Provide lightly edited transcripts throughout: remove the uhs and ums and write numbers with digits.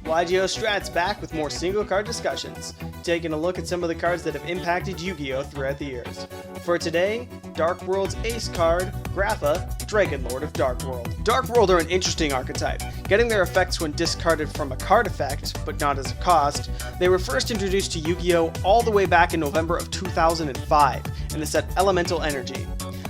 yugioh Strats back with more single card discussions, taking a look at some of the cards that have impacted Yu-Gi-Oh! Throughout the years. For today, Darkworld's ace card, Grapha, Dragon Lord of Darkworld. Darkworld are an interesting archetype, getting their effects when discarded from a card effect, but not as a cost. They were first introduced to Yu-Gi-Oh! All the way back in November of 2005 in the set Elemental Energy.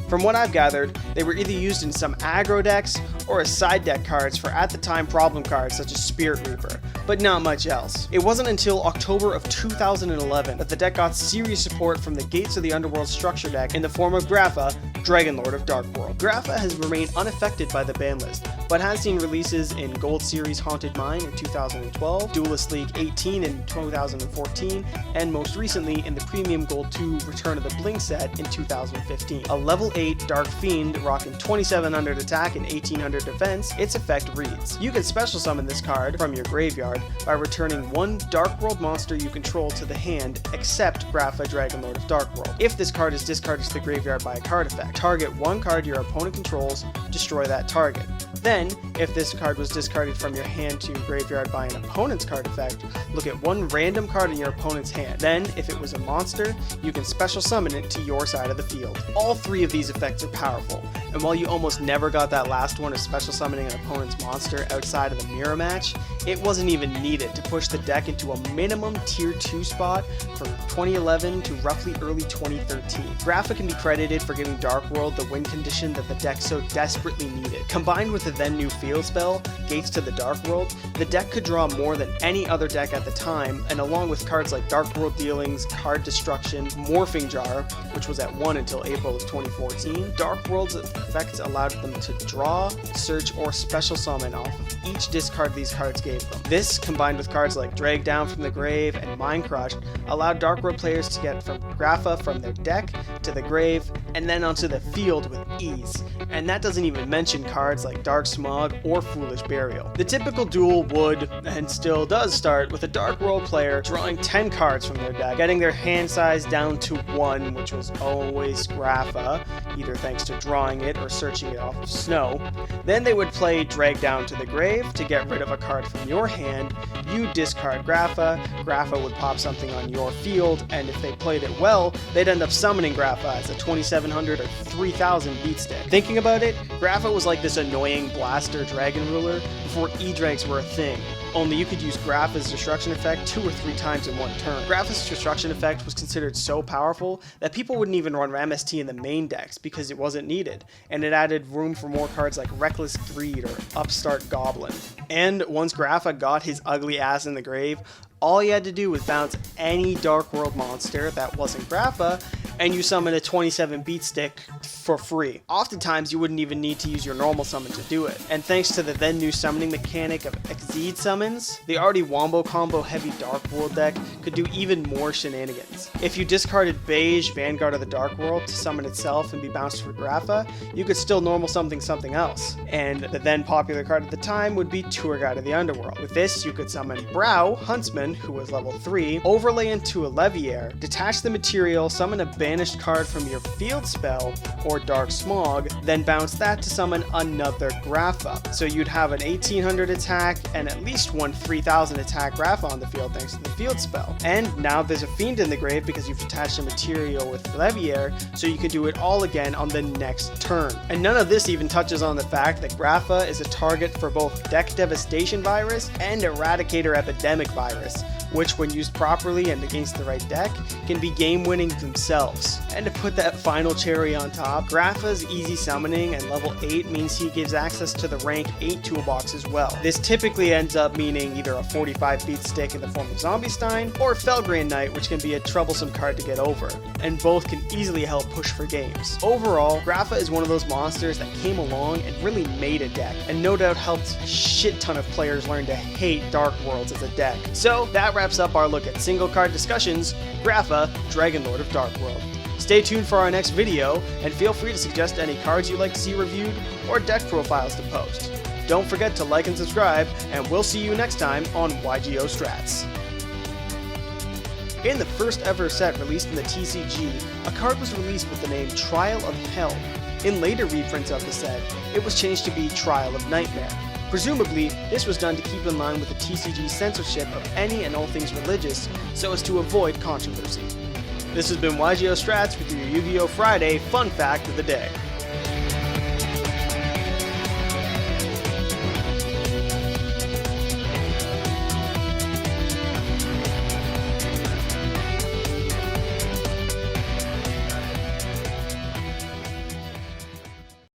From what I've gathered, they were either used in some aggro decks or as side deck cards for at the time problem cards such as Spirit Reaper, but not much else. It wasn't until October of 2011 that the deck got serious support from the Gates of the Underworld structure deck in the form of Grapha, Dragon Lord of Darkworld. Grapha has remained unaffected by the ban list, but has seen releases in Gold Series Haunted Mine in 2012, Duelist League 18 in 2014, and most recently in the Premium Gold 2 Return of the Blink set in 2015. A level 8 Dark Fiend rocking 2700 attack and 1800 defense, its effect reads: you can special summon this card from your graveyard by returning one Darkworld monster you control to the hand except Grapha, Dragon Lord of Darkworld. If this card is discarded to the graveyard by a card effect, target one card your opponent controls, destroy that target. Then, if this card was discarded from your hand to your graveyard by an opponent's card effect, look at one random card in your opponent's hand. Then, if it was a monster, you can special summon it to your side of the field. All three of these effects are powerful, and while you almost never got that last one of special summoning an opponent's monster outside of the mirror match, it wasn't even needed to push the deck into a minimum tier 2 spot from 2011 to roughly early 2013. Grapha can be credited for giving Darkworld the win condition that the deck so desperately needed. Combined with the then new field spell, Gates to the Darkworld, the deck could draw more than any other deck at the time, and along with cards like Darkworld Dealings, Card Destruction, Morphing Jar, which was at 1 until April of 2014, Darkworld's effects allowed them to draw, search, or special summon off of each discard these cards gave them. This, combined with cards like Drag Down from the Grave and Mind Crush, allowed Darkworld players to get from Grapha from their deck to the grave and then onto the field with ease. And that doesn't even mention cards like Dark Smog or Foolish Burial. The typical duel would, and still does, start with a Darkworld player drawing 10 cards from their deck, getting their hand size down to 1, which was always Grapha, either thanks to drawing it or searching it off of snow. Then they would play Drag Down to the Grave to get rid of a card from your hand. You discard Grapha, Grapha would pop something on your field, and if they played it well, they'd end up summoning Grapha as a 2700 or 3000 beatstick. Thinking about it, Grapha was like this annoying blaster dragon ruler before E-Dregs were a thing. Only you could use Grapha's destruction effect 2 or 3 times in one turn. Grapha's destruction effect was considered so powerful that people wouldn't even run MST in the main decks because it wasn't needed, and it added room for more cards like Reckless Greed or Upstart Goblin. And once Grapha got his ugly ass in the grave, all you had to do was bounce any Darkworld monster that wasn't Grapha, and you summon a 27 beat stick for free. Oftentimes, you wouldn't even need to use your normal summon to do it. And thanks to the then new summoning mechanic of Exceed summons, the already wombo combo heavy Darkworld deck could do even more shenanigans. If you discarded Beige, Vanguard of the Darkworld, to summon itself and be bounced for Grapha, you could still normal something else. And the then popular card at the time would be Tour Guide of the Underworld. With this, you could summon Brow, Huntsman, who was level 3, overlay into a Leviair, detach the material, summon a banished card from your field spell, or Dark Smog, then bounce that to summon another Grapha. So you'd have an 1800 attack and at least one 3000 attack Grapha on the field thanks to the field spell. And now there's a Fiend in the grave because you've attached a material with Leviair, so you could do it all again on the next turn. And none of this even touches on the fact that Grapha is a target for both Deck Devastation Virus and Eradicator Epidemic Virus, which when used properly and against the right deck, can be game winning themselves. And to put that final cherry on top, Grapha's easy summoning and level 8 means he gives access to the rank 8 toolbox as well. This typically ends up meaning either a 45 beat stick in the form of Zombiestein, or Felgrane Knight, which can be a troublesome card to get over, and both can easily help push for games. Overall, Grapha is one of those monsters that came along and really made a deck, and no doubt helped a shit ton of players learn to hate Darkworlds as a deck. So that wraps up our look at single card discussions, Grapha, Dragon Lord of Darkworld. Stay tuned for our next video, and feel free to suggest any cards you'd like to see reviewed or deck profiles to post. Don't forget to like and subscribe, and we'll see you next time on yugioh Strats. In the first ever set released in the TCG, a card was released with the name Trial of Hell. In later reprints of the set, it was changed to be Trial of Nightmare. Presumably, this was done to keep in line with the TCG censorship of any and all things religious, so as to avoid controversy. This has been yugioh Strats with your Yu-Gi-Oh! Friday Fun Fact of the Day.